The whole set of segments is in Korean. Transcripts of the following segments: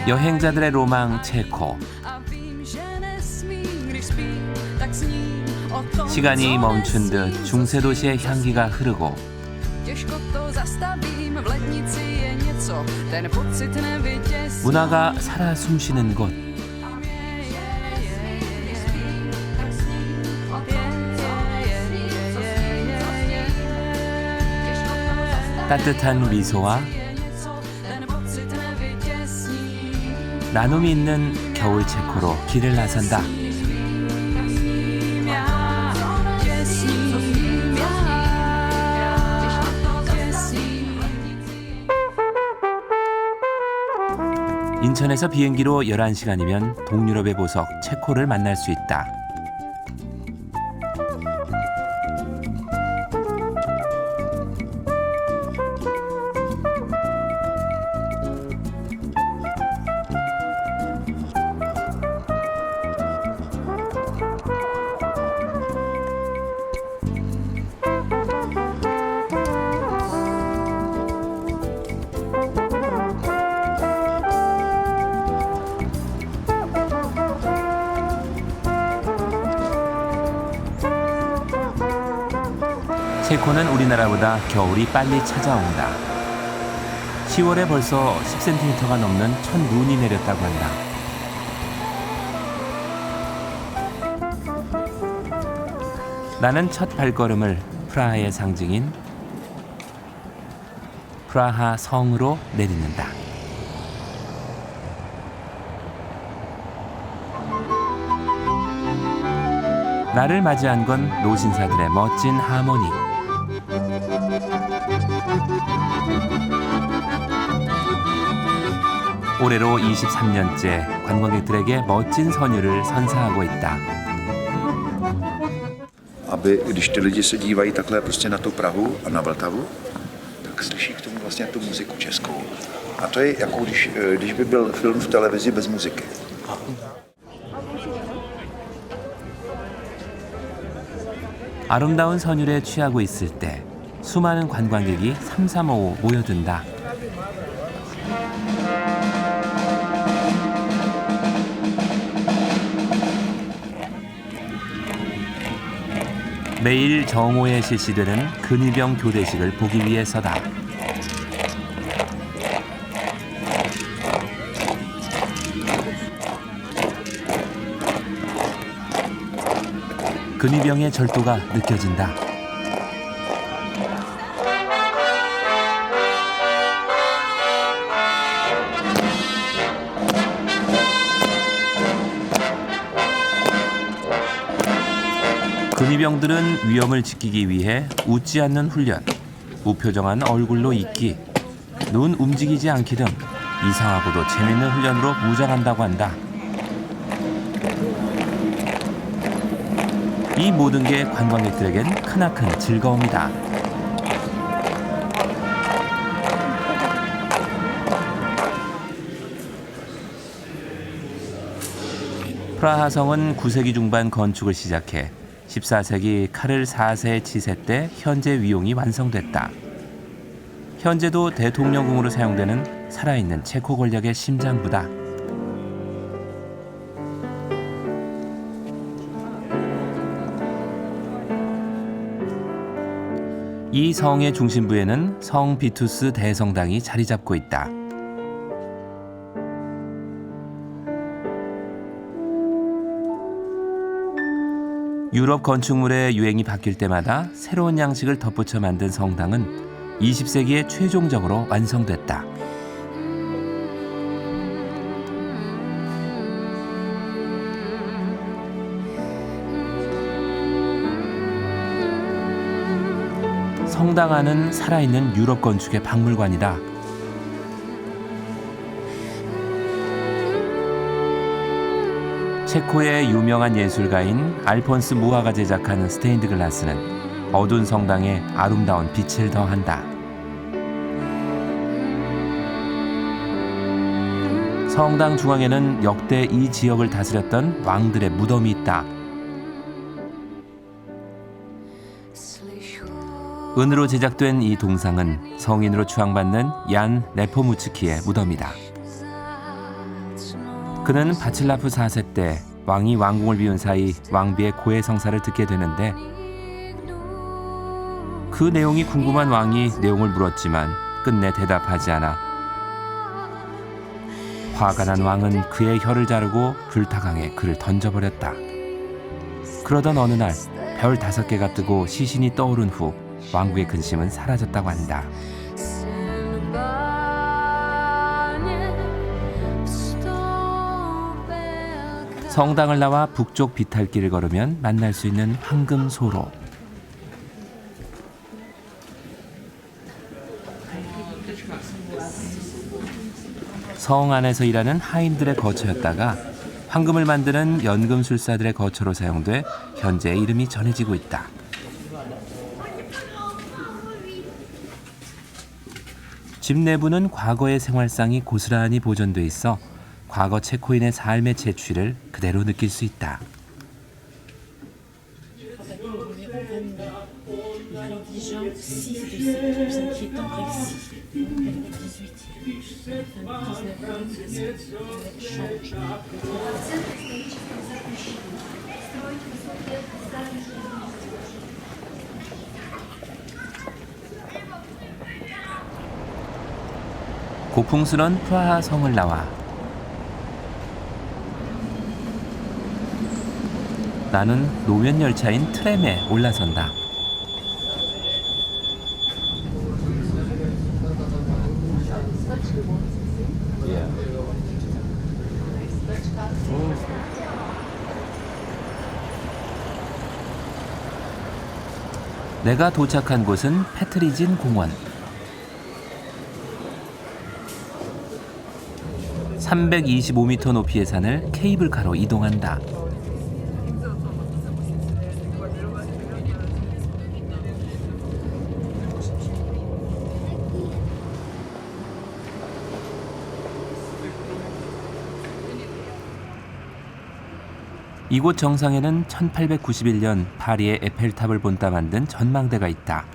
여행자들의 로망 체코. 시간이 멈춘 듯 중세도시의 향기가 흐르고 문화가 살아 숨쉬는 곳. 따뜻한 미소와 나눔이 있는 겨울 체코로 길을 나선다. 인천에서 비행기로 11시간이면 동유럽의 보석 체코를 만날 수 있다. 체코는 우리나라보다 겨울이 빨리 찾아온다. 10월에 벌써 10cm가 넘는 첫 눈이 내렸다고 한다. 나는 첫 발걸음을 프라하의 상징인 프라하 성으로 내딛는다. 나를 맞이한 건 노신사들의 멋진 하모니. 올해로 23년째 관광객들에게 멋진 선율을 선사하고 있다. Aby když ty lidi se dívají takhle prostě na tu Prahu a na Vltavu, tak slyší k tomu vlastně tu muziku českou. A to je jako když by byl film v televizi bez muziky. 아름다운 선율에 취하고 있을 때 수많은 관광객이 삼삼오오 모여든다. 매일 정오에 실시되는 근위병 교대식을 보기 위해서다. 근위병의 절도가 느껴진다. 근위병들은 위험을 지키기 위해 웃지 않는 훈련, 무표정한 얼굴로 있기, 눈 움직이지 않기 등 이상하고도 재밌는 훈련으로 무장한다고 한다. 이 모든 게 관광객들에겐 크나큰 즐거움이다. 프라하성은 9세기 중반 건축을 시작해 14세기 카를 4세 치세 때 현재 위용이 완성됐다. 현재도 대통령궁으로 사용되는 살아있는 체코 권력의 심장부다. 이 성의 중심부에는 성 비투스 대성당이 자리 잡고 있다. 유럽 건축물의 유행이 바뀔 때마다 새로운 양식을 덧붙여 만든 성당은 20세기에 최종적으로 완성됐다. 성당 안은 살아있는 유럽 건축의 박물관이다. 체코의 유명한 예술가인 알폰스 무아가 제작한 스테인드 글라스는 어두운 성당에 아름다운 빛을 더한다. 성당 중앙에는 역대 이 지역을 다스렸던 왕들의 무덤이 있다. 은으로 제작된 이 동상은 성인으로 추앙받는 얀 네포무츠키의 무덤이다. 그는 바칠라프 4세 때 왕이 왕궁을 비운 사이 왕비의 고해 성사를 듣게 되는데 그 내용이 궁금한 왕이 내용을 물었지만 끝내 대답하지 않아 화가 난 왕은 그의 혀를 자르고 불타강에 그를 던져버렸다. 그러던 어느 날 별 5개가 뜨고 시신이 떠오른 후 왕국의 근심은 사라졌다고 한다. 성당을 나와 북쪽 비탈길을 걸으면 만날 수 있는 황금소로. 성 안에서 일하는 하인들의 거처였다가 황금을 만드는 연금술사들의 거처로 사용돼 현재 이름이 전해지고 있다. 집 내부는 과거의 생활상이 고스란히 보존돼 있어 과거 체코인의 삶의 재취를 그대로 느낄 수 있다. 고풍스런 프라하 성을 나와 나는 노면 열차인 트램에 올라선다. 내가 도착한 곳은 페트리진 공원. 325m 높이의 산을 케이블카로 이동한다. 이곳 정상에는 1891년 파리의 에펠탑을 본따 만든 전망대가 있다.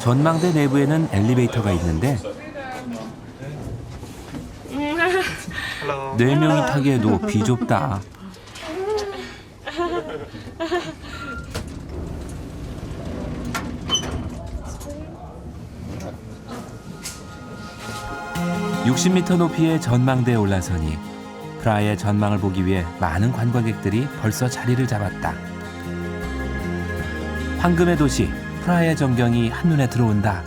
전망대 내부에는 엘리베이터가 있는데 4명이 타기에도 비좁다. (60m) 높이의 전망대에 올라서니 프라하의 전망을 보기 위해 많은 관광객들이 벌써 자리를 잡았다. 황금의 도시 프라하의 전경이 한눈에 들어온다.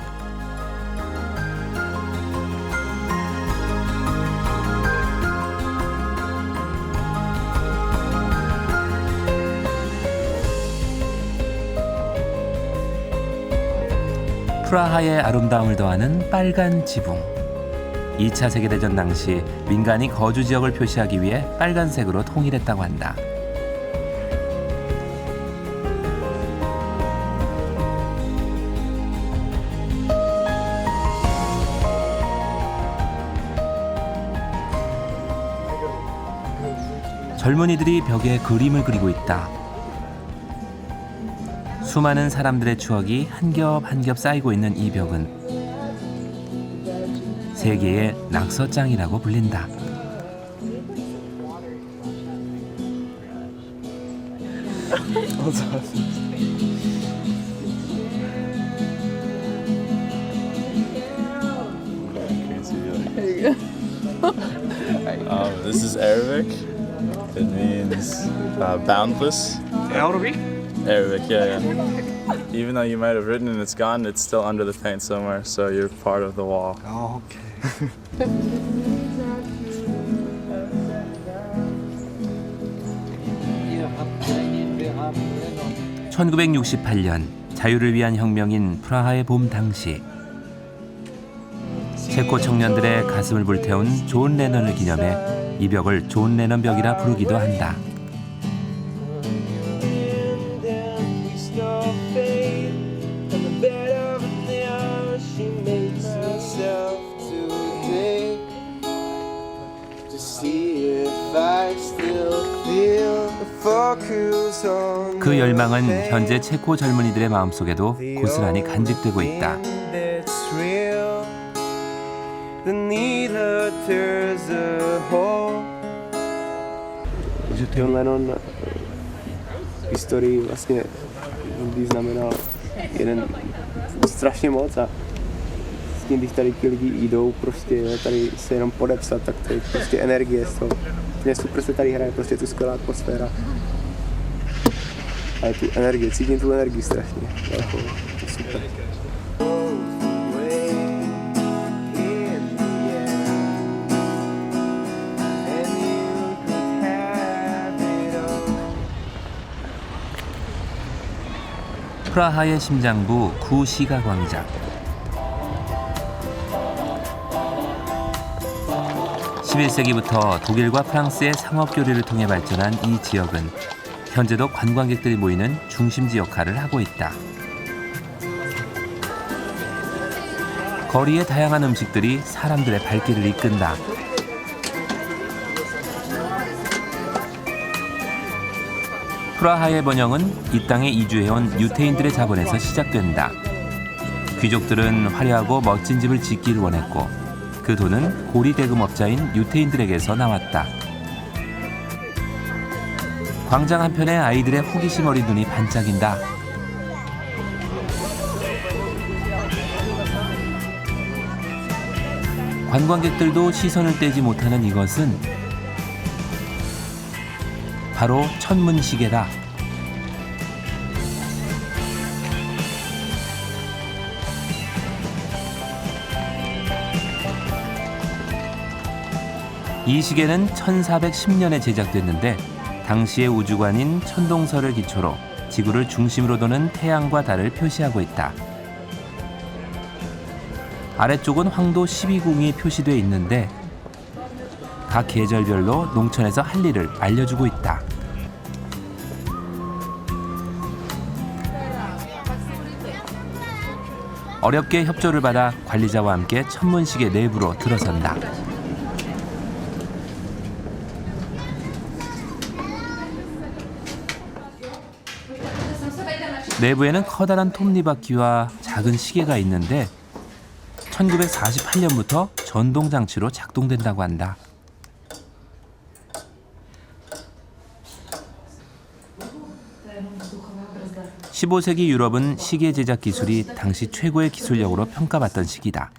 프라하의 아름다움을 더하는 빨간 지붕. 2차 세계대전 당시 민간이 거주 지역을 표시하기 위해 빨간색으로 통일했다고 한다. 젊은이들이 벽에 그림을 그리고 있다. 수많은 사람들의 추억이 한 겹 한 겹 쌓이고 있는 이 벽은 세계의 낙서장이라고 불린다. This is Arabic. It means boundless. Arabic? Arabic, yeah. Even though you might have written and it's gone, it's still under the paint somewhere, so you're part of the wall. Oh, okay. 1968년 자유를 위한 혁명인 프라하의 봄 당시 체코 청년들의 가슴을 불태운 존 레넌을 기념해 이 벽을 존 레넌 벽이라 부르기도 한다. See if I 그 열망은 현재 체코 젊은이들의 마음속에도 고스란히 간직되고 있다. John Lennon v historii vlastně znamenal strašně moc a s tím, když tady ti lidi jdou prostě tady se jenom podepsat, tak to je prostě energie z toho. Mě super se tady hraje, prostě tu skvělá atmosféra. A je tu energie, cítím tu energii strašně. To je super. 프라하의 심장부 구시가 광장. 11세기부터 독일과 프랑스의 상업 교류를 통해 발전한 이 지역은 현재도 관광객들이 모이는 중심지 역할을 하고 있다. 거리의 다양한 음식들이 사람들의 발길을 이끈다. 프라하의 번영은 이 땅에 이주해온 유태인들의 자본에서 시작된다. 귀족들은 화려하고 멋진 집을 짓기를 원했고 그 돈은 고리대금업자인 유태인들에게서 나왔다. 광장 한편에 아이들의 호기심 어린 눈이 반짝인다. 관광객들도 시선을 떼지 못하는 이것은 바로 천문시계다. 이 시계는 1410년에 제작됐는데 당시의 우주관인 천동설을 기초로 지구를 중심으로 도는 태양과 달을 표시하고 있다. 아래쪽은 황도 12궁이 표시되어 있는데 각 계절별로 농촌에서 할 일을 알려주고 있다. 어렵게 협조를 받아 관리자와 함께 천문시계 내부로 들어선다. 내부에는 커다란 톱니바퀴와 작은 시계가 있는데 1948년부터 전동장치로 작동된다고 한다. 15세기 유럽은 시계 제작 기술이 당시 최고의 기술력으로 평가받던 시기다.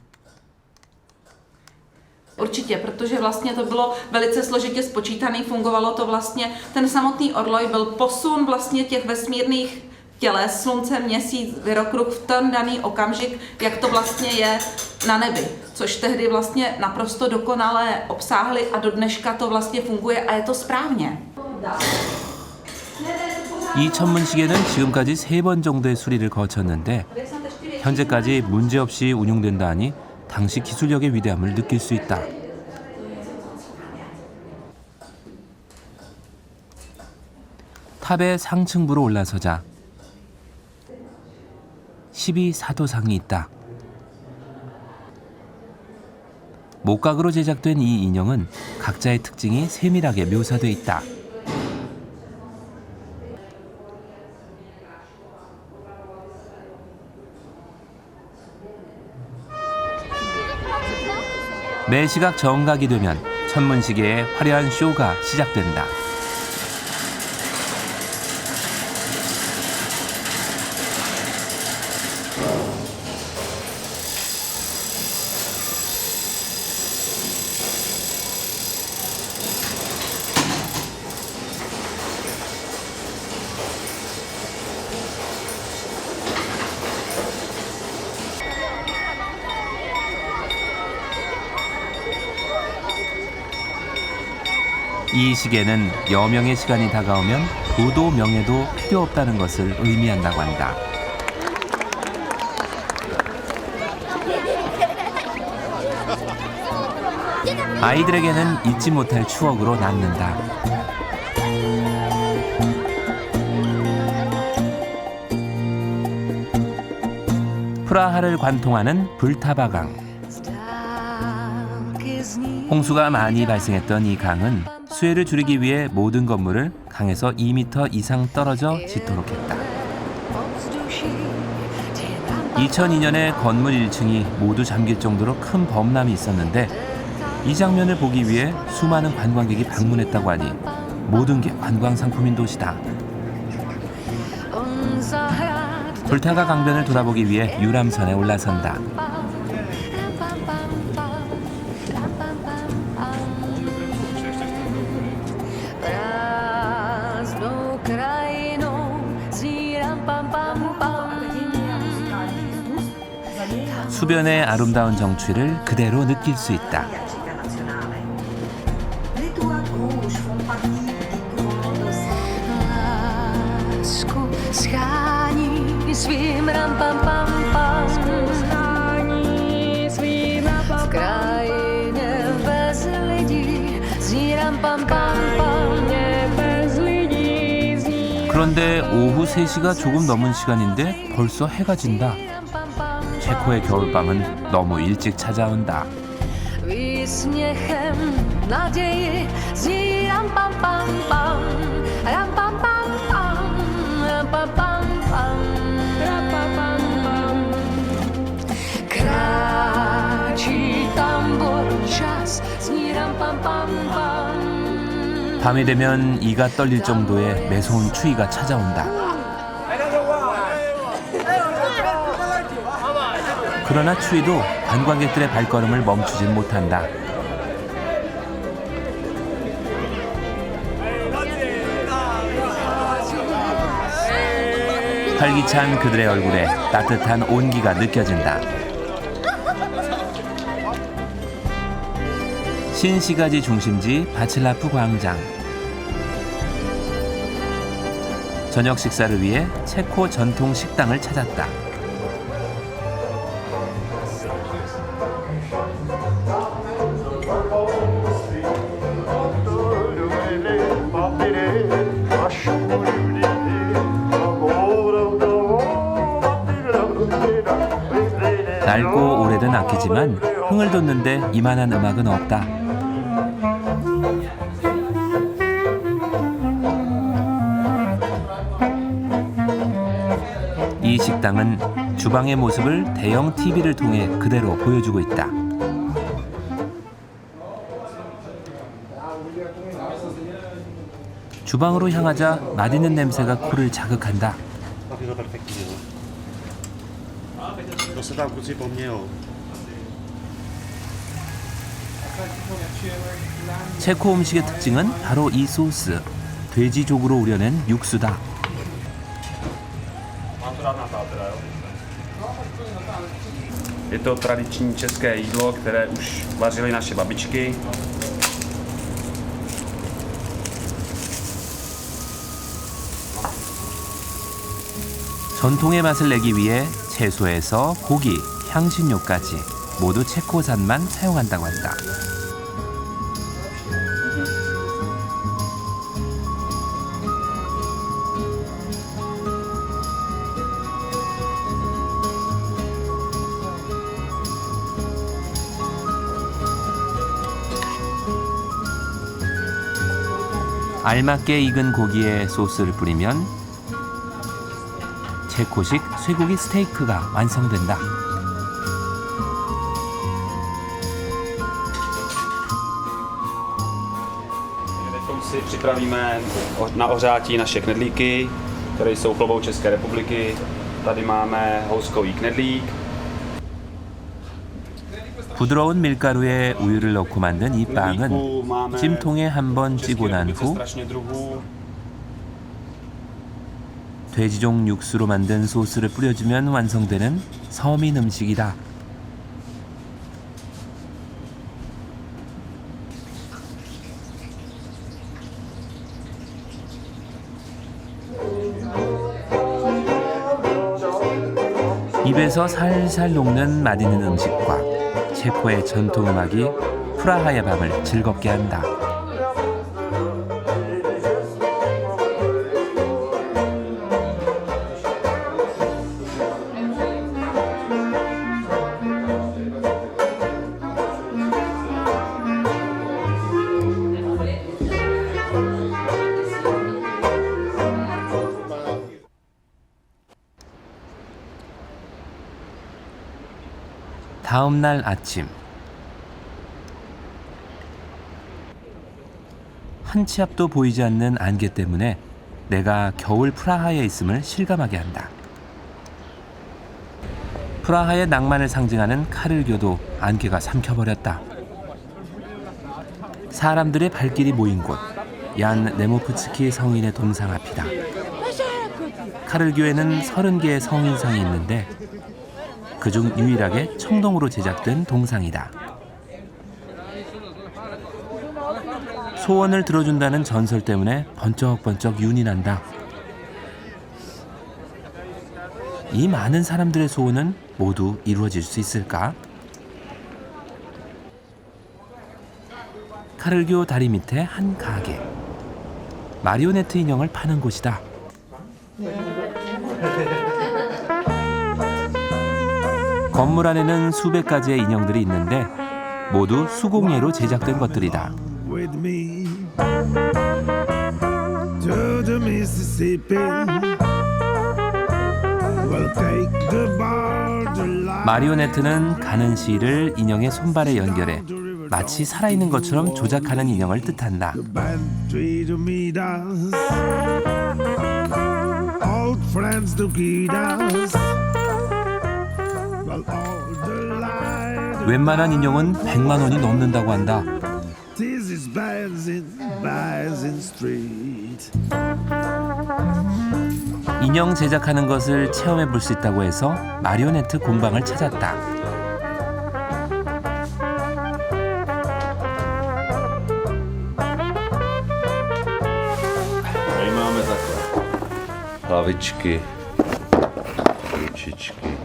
Určitě, protože vlastně to bylo velice složitě spočítané, fungovalo to vlastně, ten samotný orloj byl posun vlastně těch vesmírných těles, slunce, měsíc, věrokruh v ten daný okamžik, jak to vlastně je na nebi, což tehdy vlastně naprosto dokonale obsáhli a do dneška to vlastně funguje a je to správně. 이 천문시계는 지금까지 3번 정도의 수리를 거쳤는데 현재까지 문제없이 운용된다 하니 당시 기술력의 위대함을 느낄 수 있다. 탑의 상층부로 올라서자 12사도상이 있다. 목각으로 제작된 이 인형은 각자의 특징이 세밀하게 묘사되어 있다. 매시각 정각이 되면 천문시계의 화려한 쇼가 시작된다. 이 시계는 여명의 시간이 다가오면 부도 명예도 필요 없다는 것을 의미한다고 한다. 아이들에게는 잊지 못할 추억으로 남는다. 프라하를 관통하는 불타바강. 홍수가 많이 발생했던 이 강은 수해를 줄이기 위해 모든 건물을 강에서 2m 이상 떨어져 짙도록 했다. 2002년에 건물 1층이 모두 잠길 정도로 큰 범람이 있었는데 이 장면을 보기 위해 수많은 관광객이 방문했다고 하니 모든 게 관광 상품인 도시다. 불타가 강변을 돌아보기 위해 유람선에 올라선다. 수변의 아름다운 정취를 그대로 느낄 수 있다. 그런데 오후 3시가 조금 넘은 시간인데 벌써 해가 진다. 체코의 겨울밤은 너무 일찍 찾아온다. 밤이 되면 이가 떨릴 정도의 매서운 추위가 찾아온다. 그러나 추위도 관광객들의 발걸음을 멈추진 못한다. 활기찬 그들의 얼굴에 따뜻한 온기가 느껴진다. 신시가지 중심지 바칠라프 광장. 저녁 식사를 위해 체코 전통 식당을 찾았다. 낡고 오래된 악기지만 흥을 돋는데 이만한 음악은 없다. 이 식당은 주방의 모습을 대형 TV를 통해 그대로 보여주고 있다. 주방으로 향하자 맛있는 냄새가 코를 자극한다. 체코 음식의 특징은 바로 이 소스, 돼지족으로 우려낸 육수다. Je to tradiční české jídlo, které už vařily naše babičky. 전통의 맛을 내기 위해 채소에서 고기, 향신료까지 모두 체코산만 사용한다고 한다. 알맞게 익은 고기에 소스를 뿌리면 체코식 쇠고기 스테이크가 완성된다. Teď si připravíme na ohřátí naše knedlíky, které jsou plobou České republiky. Tady máme houskový knedlík. 부드러운 밀가루에 우유를 넣고 만든 이 빵은 찜통에 한번 찌고 난 후 돼지종 육수로 만든 소스를 뿌려주면 완성되는 서민 음식이다. 입에서 살살 녹는 맛있는 음식과 체코의 전통 음악이 프라하의 밤을 즐겁게 한다. 다음 날 아침 한 치 앞도 보이지 않는 안개 때문에 내가 겨울 프라하에 있음을 실감하게 한다. 프라하의 낭만을 상징하는 카를교도 안개가 삼켜버렸다. 사람들의 발길이 모인 곳, 얀 네모프츠키 성인의 동상 앞이다. 카를교에는 30개의 성인상이 있는데 그중 유일하게 청동으로 제작된 동상이다. 소원을 들어준다는 전설 때문에 번쩍번쩍 윤이 난다. 이 많은 사람들의 소원은 모두 이루어질 수 있을까? 카를교 다리 밑에 한 가게. 마리오네트 인형을 파는 곳이다. 건물 안에는 수백 가지의 인형들이 있는데 모두 수공예로 제작된 것들이다. With me to the Mississippi. We'll take the border line. 마리오네트는 가는 실을 인형의 손발에 연결해 마치 살아있는 것처럼 조작하는 인형을 뜻한다. The band treat to meet us. Old friends to greet us. Well, all the light. 웬만한 인형은 100만 원이 넘는다고 한다. This is Basin Street. 인형 제작하는 것을 체험해 볼 수 있다고 해서 마리오네트 공방을 찾았다. Tady máme takhle hlavičky, ručičky,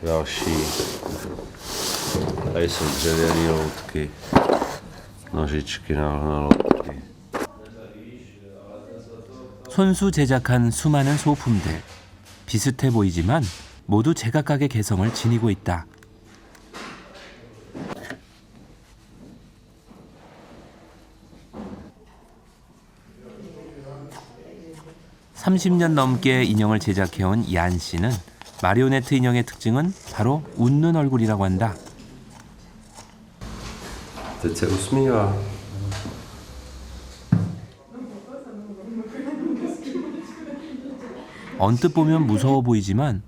další. Tady jsou dřevěné loutky, nožičky na loutky. 손수 제작한 수많은 소품들. 비슷해 보이지만 모두 제각각의 개성을 지니고 있다. (30년) 넘게 인형을 제작해온 얀 씨는 마리오네트 인형의 특징은 바로 웃는 얼굴이라고 한다. Teď se usmívá. 언뜻 보면 무서워 보이지만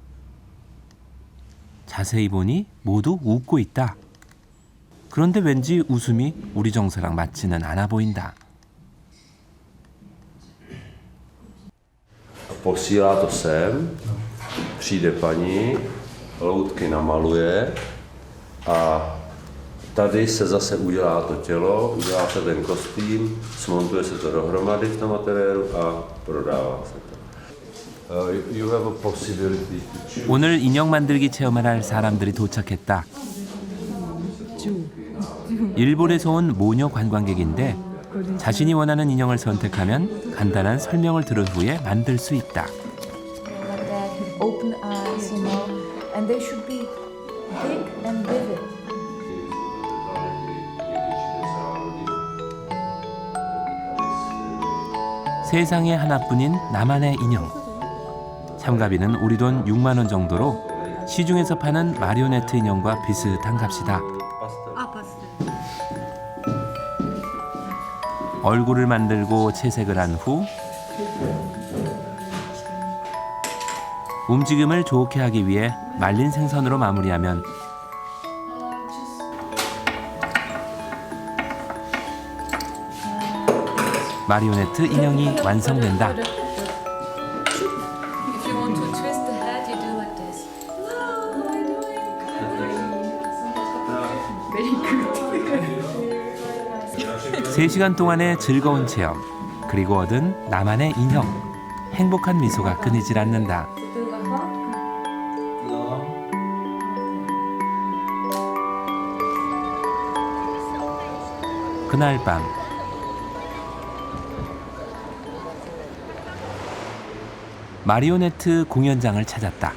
자세히 보니 모두 웃고 있다. 그런데 왠지 웃음이 우리 정서랑 맞지는 않아 보인다. Posílá to sem, přijde paní, loutky namaluje a tady se zase udělá to tělo, udělá se ten kostým, smontuje se to dohromady v tom materiálu a prodává se to. You have a possibility to choose. 오늘 인형 만들기 체험을 할 사람들이 도착했다. 일본에서 온 모녀 관광객인데 자신이 원하는 인형을 선택하면 간단한 설명을 들은 후에 만들 수 있다. Open eyes, you know, and they should be big and vivid. 세상에 하나뿐인 나만의 인형. 참가비는 우리 돈 6만 원 정도로 시중에서 파는 마리오네트 인형과 비슷한 값이다. 얼굴을 만들고 채색을 한 후 움직임을 좋게 하기 위해 말린 생선으로 마무리하면 마리오네트 인형이 완성된다. If you want to twist the head, you do like this. 3시간 동안의 즐거운 체험, 그리고 얻은 나만의 인형. 행복한 미소가 끊이질 않는다. 그날 밤 마리오네트 공연장을 찾았다.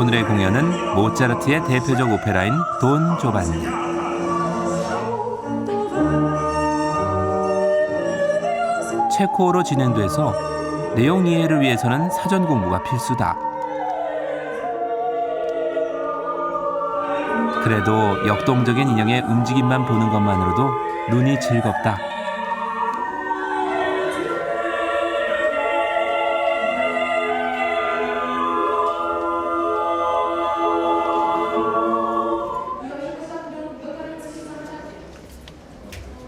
오늘의 공연은 모차르트의 대표적 오페라인 돈 조반니. 체코어로 진행돼서 내용 이해를 위해서는 사전 공부가 필수다. 그래도 역동적인 인형의 움직임만 보는 것만으로도 눈이 즐겁다.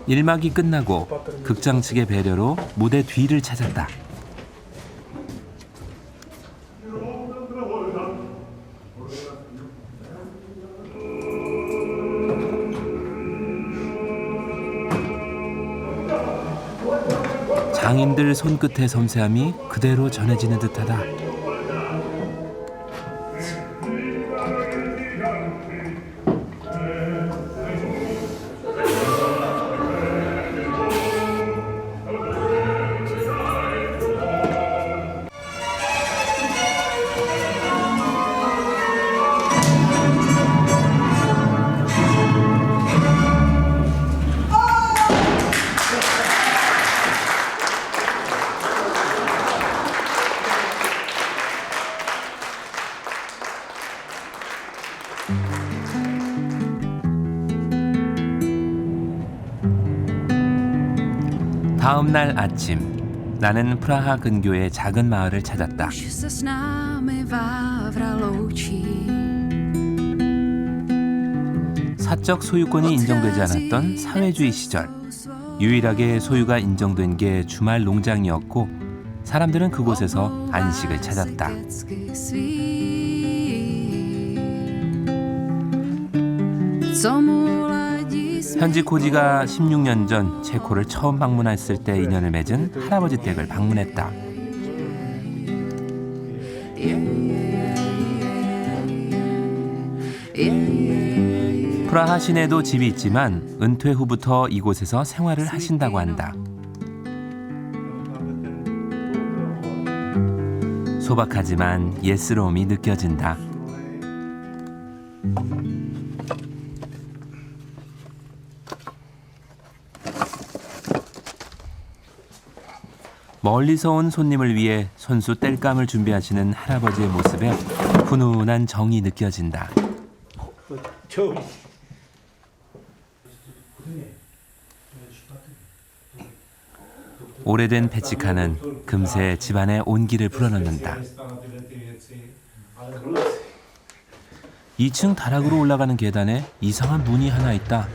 일막이 끝나고 극장 측의 배려로 무대 뒤를 찾았다. 장인들 손끝의 섬세함이 그대로 전해지는 듯하다. 다음 날 아침, 나는 프라하 근교의 작은 마을을 찾았다. 사적 소유권이 인정되지 않았던 사회주의 시절, 유일하게 소유가 인정된 게 주말 농장이었고 사람들은 그곳에서 안식을 찾았다. 현지 코지가 16년 전 체코를 처음 방문했을 때 인연을 맺은 할아버지 댁을 방문했다. 프라하 시내에도 집이 있지만 은퇴 후부터 이곳에서 생활을 하신다고 한다. 소박하지만 예스러움이 느껴진다. 멀리서 온 손님을 위해 손수 땔감을 준비하시는 할아버지의 모습에 훈훈한 정이 느껴진다. 오래된 배치칸은 금세 집안의 온기를 불어넣는다. 2층 다락으로 올라가는 계단에 이상한 문이 하나 있다.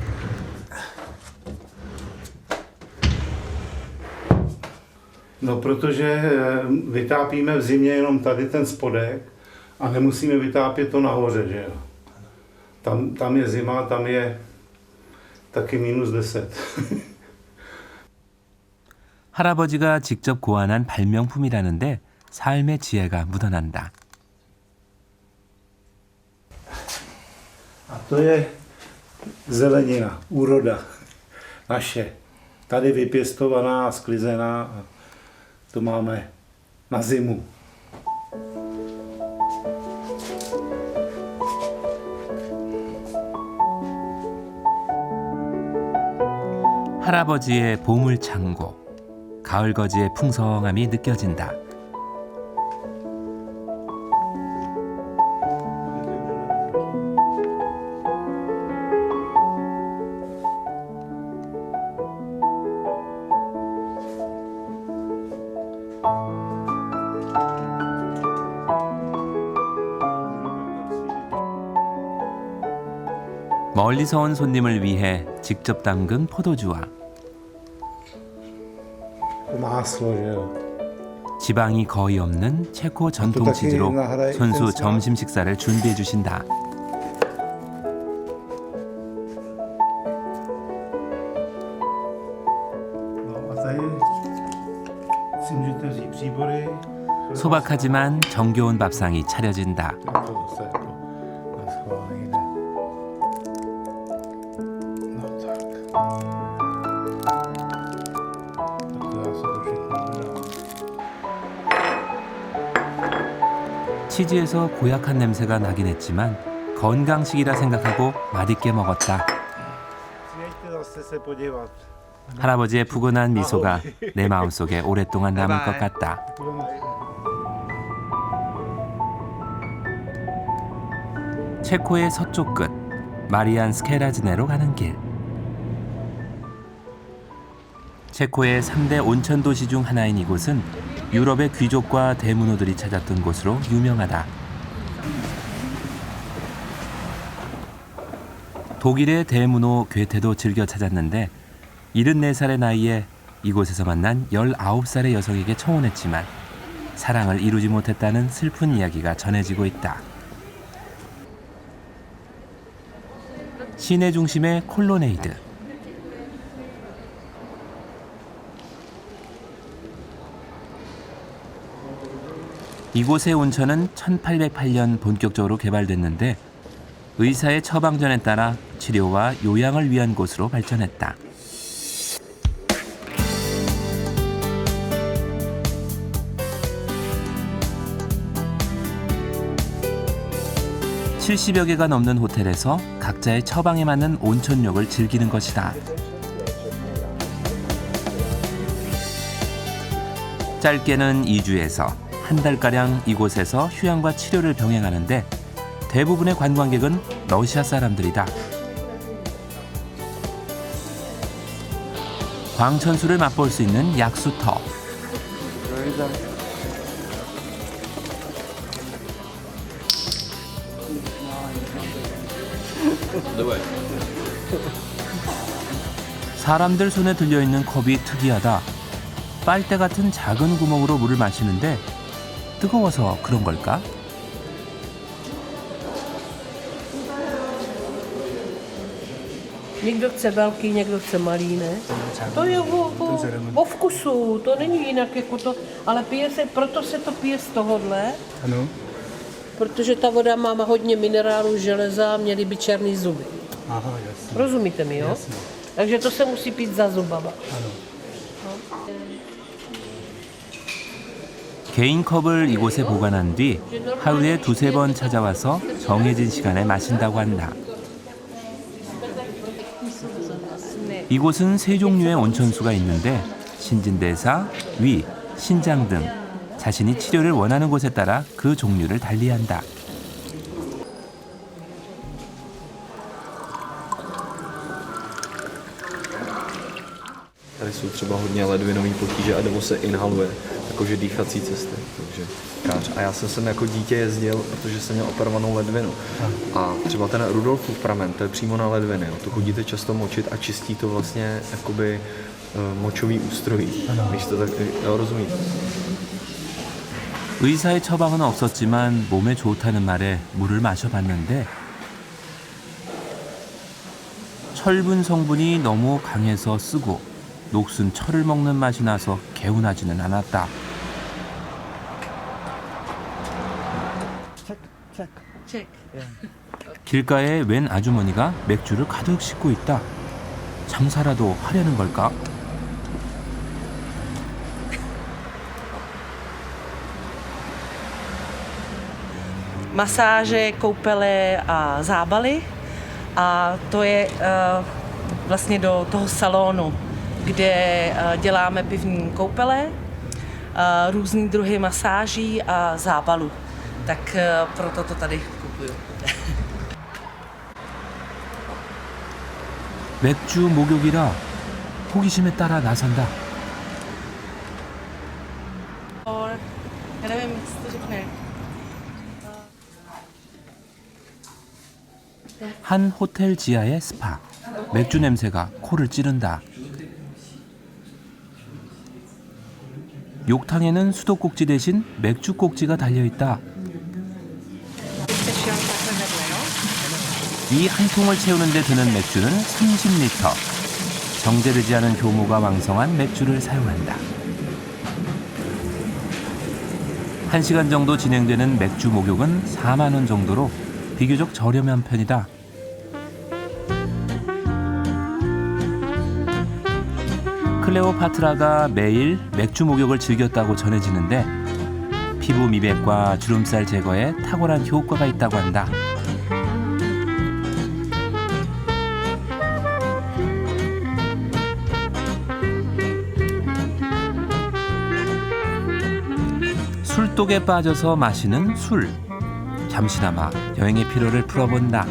No, protože vytápíme v zimě jenom tady ten spodek a nemusíme vytápět to nahoře, že jo. Tam je zima, tam je taky -10. 할아버지가 직접 고안한 발명품이라는데 삶의 지혜가 묻어난다. A to je zelenina, úroda naše. Tady vypěstovaná a sklizená. To máme na zimu. 할아버지의 보물 창고, 가을 거지의 풍성함이 느껴진다. 멀리서 온 손님을 위해 직접 담근 포도주와 Máslo, že jo. 지방이 거의 없는 체코 전통 치즈로 손수 점심 식사를 준비해 주신다. No a tady si můžete vzít příbory. 소박하지만 정겨운 밥상이 차려진다. To zase jako na schválení jde. No tak. Tak to já se to všechno dám. 치즈에서 고약한 냄새가 나긴 했지만 건강식이라 생각하고 맛있게 먹었다. 할아버지의 푸근한 미소가 내 마음속에 오랫동안 남을 것 같다. 체코의 서쪽 끝 마리안 스케라즈네로 가는 길. 체코의 3대 온천 도시 중 하나인 이곳은 유럽의 귀족과 대문호들이 찾았던 곳으로 유명하다. 독일의 대문호 괴테도 즐겨 찾았는데 74살의 나이에 이곳에서 만난 19살의 여성에게 청혼했지만 사랑을 이루지 못했다는 슬픈 이야기가 전해지고 있다. 시내 중심의 콜로네이드. 이곳의 온천은 1808년 본격적으로 개발됐는데 의사의 처방전에 따라 치료와 요양을 위한 곳으로 발전했다. (70여) 개가 넘는 호텔에서 각자의 처방에 맞는 온천욕을 즐기는 것이다. 짧게는 2주에서 한 달가량 이곳에서 휴양과 치료를 병행하는데 대부분의 관광객은 러시아 사람들이다. 광천수를 맛볼 수 있는 약수터. 사람들 손에 들려있는 컵이 특이하다. 빨대 같은 작은 구멍으로 물을 마시는데 뜨거워서 그런 걸까? Někdo chce velký, někdo chce malý, ne? To je o vkusu, to není jinak jako to, ale pije se, proto se to pije z tohohle. Ano. Protože ta voda má hodně minerálů, železa, měly by černý zuby. Aha, jasně. Rozumíte mi, jo? Jasně. Takže to se musí pít za zubama. Ano. 개인 컵을 이곳에 보관한 뒤 하루에 2~3번 찾아와서 정해진 시간에 마신다고 한다. 이곳은 세 종류의 온천수가 있는데 신진대사, 위, 신장 등 자신이 치료를 원하는 곳에 따라 그 종류를 달리한다. Tady jsou třeba hodně ledvinové potíže a nebo se inhaluje, jakože dýchací cesty. Takže kář. A já jsem sem jako dítě jezdil, protože jsem měl operovanou ledvinu. A třeba ten Rudolfův pramen, to je přímo na ledviny. To chodíte často močit a čistí to vlastně jakoby močový ústrojí. Když to tak, jo, rozumíte? 의사의 처방은 없었지만 몸에 좋다는 말에 물을 마셔봤는데 철분 성분이 너무 강해서 쓰고 녹슨 철을 먹는 맛이 나서 개운하지는 않았다. 길가에 웬 아주머니가 맥주를 가득 싣고 있다. 장사라도 하려는 걸까? Masáže, koupele a zábaly. A to je vlastně do toho salonu, kde děláme pivní koupele, různý druhy masáží a zábalů. Tak proto to tady kupuju. 맥주 목욕이라 호기심에 따라 나선다. Já nevím, co to řekne. 한 호텔 지하의 스파. 맥주 냄새가 코를 찌른다. 욕탕에는 수도꼭지 대신 맥주꼭지가 달려있다. 이 한 통을 채우는 데 드는 맥주는 30리터. 정제되지 않은 효모가 왕성한 맥주를 사용한다. 1시간 정도 진행되는 맥주 목욕은 4만 원 정도로 비교적 저렴한 편이다. 클레오파트라가 매일 맥주 목욕을 즐겼다고 전해지는데 피부 미백과 주름살 제거에 탁월한 효과가 있다고 한다. 술독에 빠져서 마시는 술. 잠시나마 여행의 피로를 풀어본다.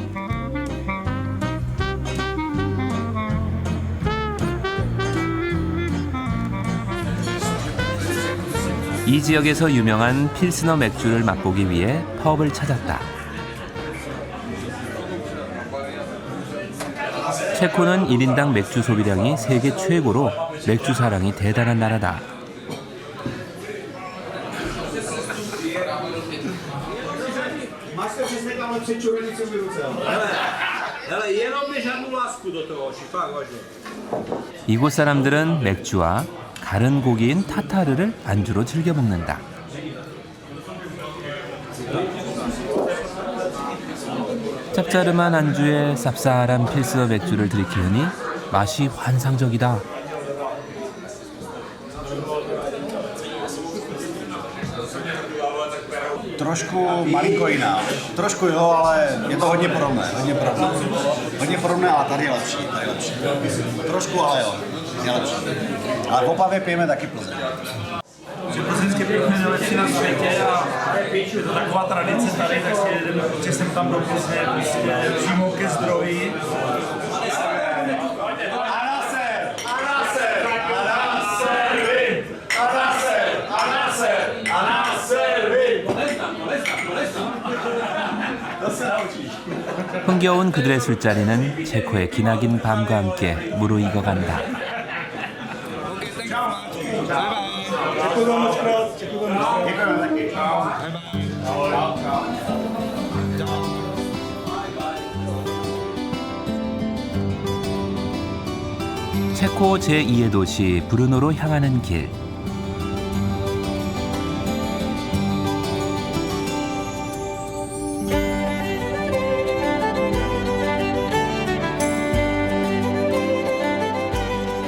이 지역에서 유명한 필스너 맥주를 맛보기 위해 펍을 찾았다. 체코는 1인당 맥주 소비량이 세계 최고로 맥주 사랑이 대단한 나라다. 이곳 사람들은 맥주와 가른 고기인 타타르를 안주로 즐겨 먹는다. 짭짜름한 안주에 쌉쌀한 필스너 맥주를 들이키느니 맛이 환상적이다. Trošku malinko jiná. Trošku jo, ale je to hodně podobné. Hodně podobné, ale tady je lepší. Trošku, ale jo, je lepší. Ale v Opavě pijeme taky Plzeň. Že plzeňské pivo je nejlepší na světě a je to taková tradice tady, tak si jedeme prostě sem tam do Plzně, přímo ke zdroji. 흥겨운 그들의 술자리는 체코의 기나긴 밤과 함께 무르익어간다. 체코 제2의 도시 브루노로 향하는 길.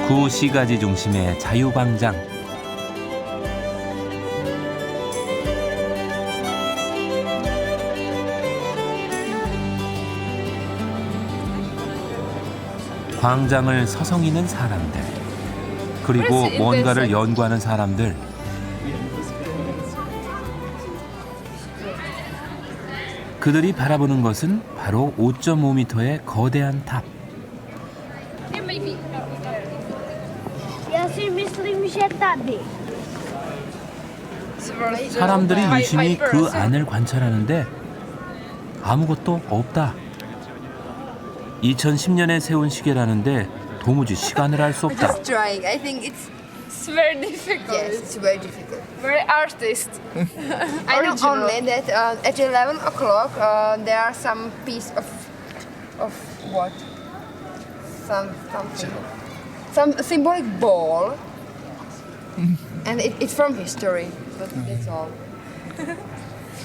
구 시가지 중심의 자유광장. 광장을 서성이는 사람들, 그리고 뭔가를 연구하는 사람들. 그들이 바라보는 것은 바로 5.5m의 거대한 탑. 사람들이 유심히 그 안을 관찰하는데 아무것도 없다. 2010년에 세운 시계라는데 도무지 시간을 알 수 없다. I think it's very difficult. Yes, it's very difficult. Very artist. I know only that at 11 o'clock there are some piece of what? Some symbolic ball, and it's from history. But that's all.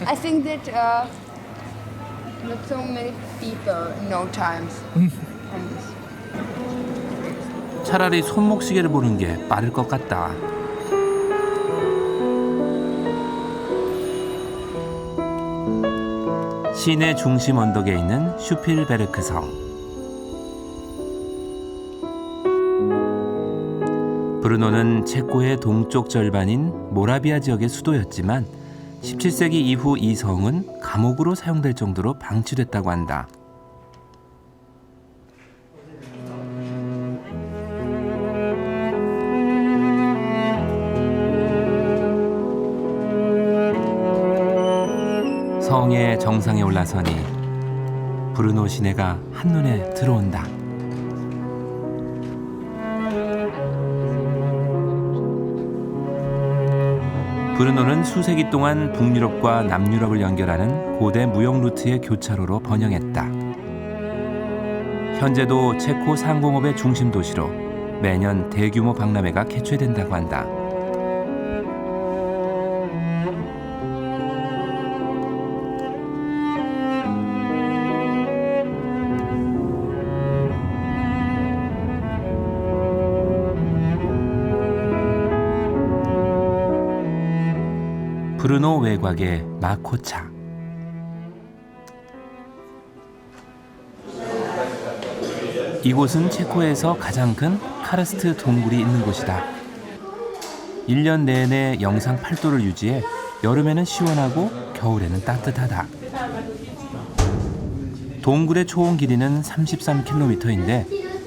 I think that not so many people know times from this. 차라리 손목시계를 보는 게 빠를 것 같다. 시내 중심 언덕에 있는 슈필베르크 성. 브루노는 체코의 동쪽 절반인 모라비아 지역의 수도였지만 17세기 이후 이 성은 감옥으로 사용될 정도로 방치됐다고 한다. 성의 정상에 올라서니 브루노 시내가 한눈에 들어온다. 브루노는 수세기 동안 북유럽과 남유럽을 연결하는 고대 무역 루트의 교차로로 번영했다. 현재도 체코 상공업의 중심 도시로 매년 대규모 박람회가 개최된다고 한다. 브루노 외곽의 마코차. 이곳은 체코에서 가장 큰 카르스트 동굴이 있는 곳이다. 1년 내내 영상 8도를 유지해 여름에는 시원하고 겨울에는 따뜻하다. 동굴의 초원 길이는 33km인데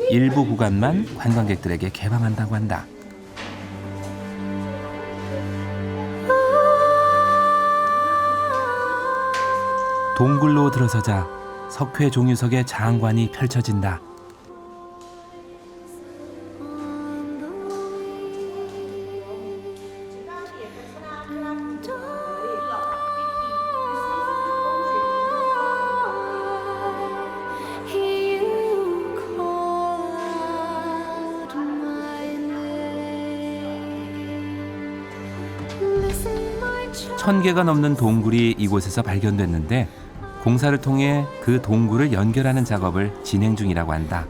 일부 구간만 관광객들에게 개방한다고 한다. 동굴로 들어서자 석회 종유석의 장관이 펼쳐진다. 천 개가 넘는 동굴이 이곳에서 발견됐는데 공사를 통해 그 동굴을 연결하는 작업을 진행 중이라고 한다.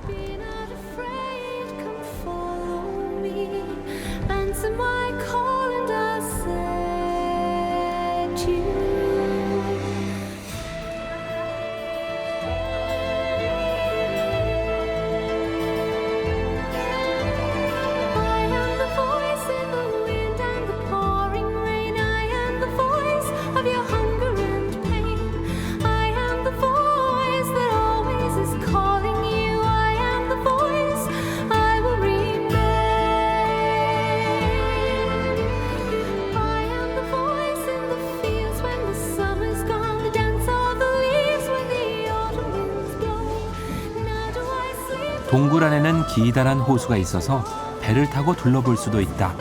동굴 안에는 기다란 호수가 있어서 배를 타고 둘러볼 수도 있다.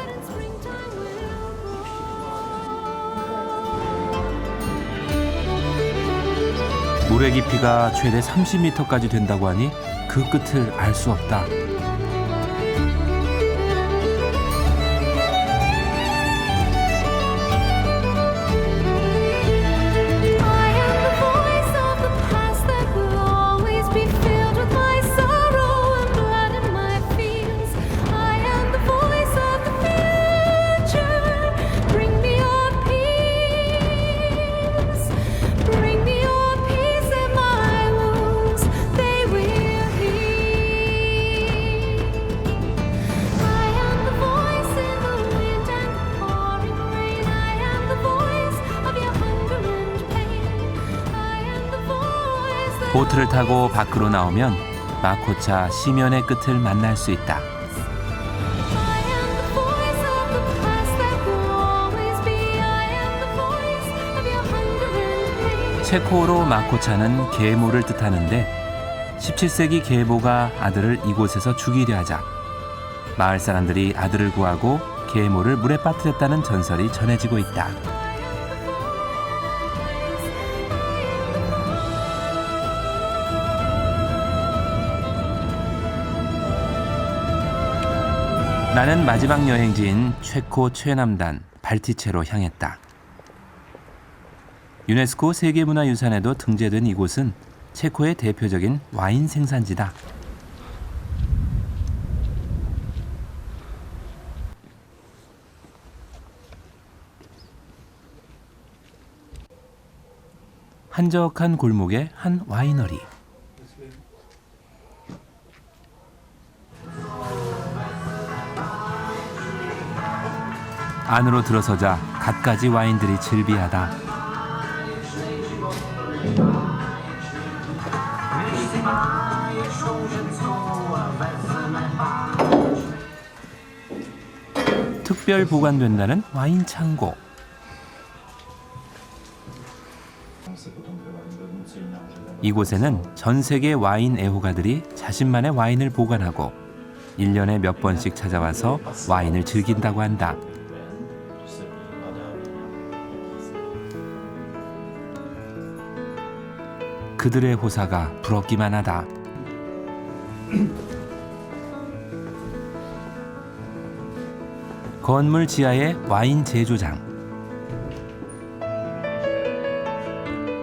물의 깊이가 최대 30m까지 된다고 하니 그 끝을 알 수 없다. 보트를 타고 밖으로 나오면 마코차 시면의 끝을 만날 수 있다. 체코어로 마코차는 계모를 뜻하는데 17세기 계모가 아들을 이곳에서 죽이려 하자 마을 사람들이 아들을 구하고 계모를 물에 빠뜨렸다는 전설이 전해지고 있다. 나는 마지막 여행지인 체코 최남단 발티체로 향했다. 유네스코 세계문화유산에도 등재된 이곳은 체코의 대표적인 와인 생산지다. 한적한 골목의 한 와이너리. 안으로 들어서자 갖가지 와인들이 즐비하다. 특별 보관된다는 와인 창고. 이곳에는 전 세계 와인 애호가들이 자신만의 와인을 보관하고 1년에 몇 번씩 찾아와서 와인을 즐긴다고 한다. 그들의 호사가 부럽기만 하다. 건물 지하의 와인 제조장.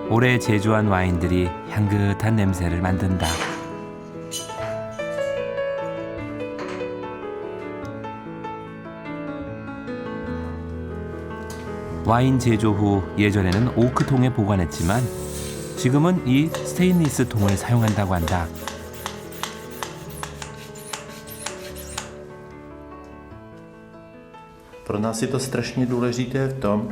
오래 제조한 와인들이 향긋한 냄새를 만든다. 와인 제조 후 예전에는 오크통에 보관했지만 지금은 이 스테인리스 통을 사용한다고 한다. Pro nás je to strašně důležité v tom,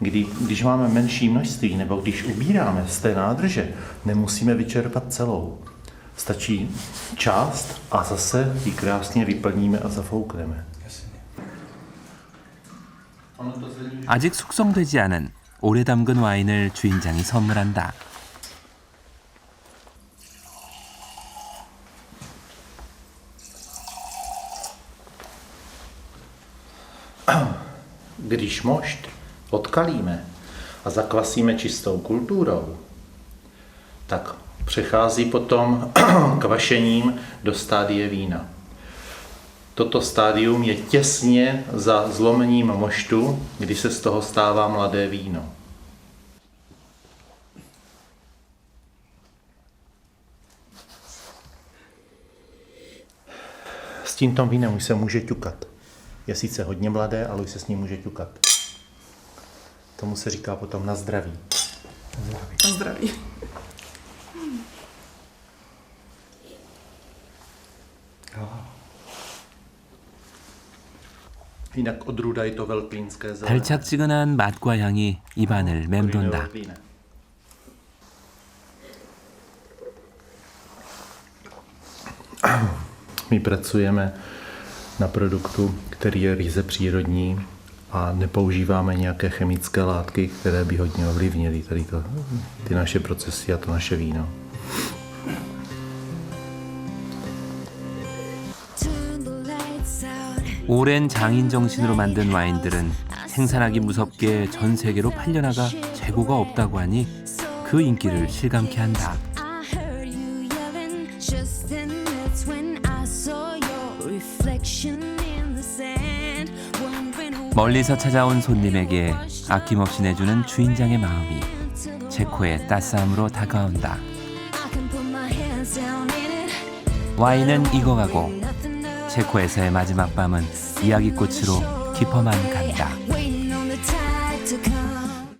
když máme menší množství nebo když ubíráme z té nádrže, nemusíme vyčerpat celou. Stačí část a zase ji krásně vyplníme a zafoukneme. 아직 숙성되지 않은 오래 담근 와인을 주인장이 선물한다. Když mošt odkalíme a zakvasíme čistou kulturou, tak přechází potom kvašením do stádie vína. Toto stádium je těsně za zlomením moštu, kdy se z toho stává mladé víno. S tímto vínem už se může ťukat. Je sice hodně mladé, ale už se s ním může ťukat. Tomu se říká potom na zdraví. Na zdraví. Jinak odrůda je to velklínské zelené. 달짝지근한 맛과 향이 입안을 맴돈다. My pracujeme na produktu, který je ryze přírodní a nepoužíváme nějaké chemické látky, které by hodně ovlivnily ty naše procesy a to naše víno. 오랜 장인 정신으로 만든 와인들은 생산하기 무섭게 전 세계로 팔려나가 재고가 없다고 하니 그 인기를 실감케 한다. 멀리서 찾아온 손님에게 아낌없이 내주는 주인장의 마음이 체코의 따스함으로 다가온다. 와인은 익어가고 체코에서의 마지막 밤은 이야기꽃으로 깊어만 간다.